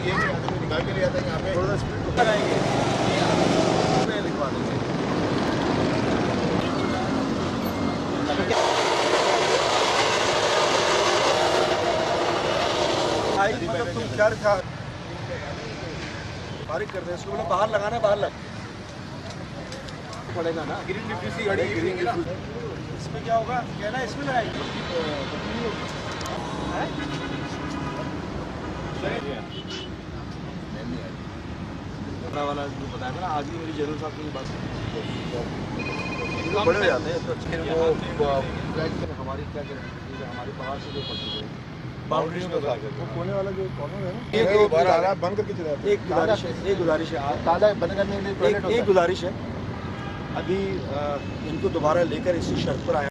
ये निकाल के ले आता है यहाँ पे थोड़ा स्पीड लगाएंगे, लिखवा देंगे। मतलब तुम क्या था बारीक कर दे इसको, बोला बाहर लगाना, बाहर लग पड़ेगा ना। ग्रीन डिफ्यूजी गाड़ी इसमें क्या होगा, कहना इसमें लगाएंगे। वाला जो बताया था ना, आज भी मेरी जरूर साहब की बात बड़े हो जाते हैं तो अच्छे। वो हमारी क्या गारंटी, हमारी बाहर से जो पड़ती है बाउंड्री में बता के वो कोने वाला जो कॉर्नर है ना, एक ताला बंद करके चला जाता है। एक गुजारिश है ताला बंद करने के लिए एक गुजारिश है, अभी इनको दोबारा लेकर इसी शर्त पर आया।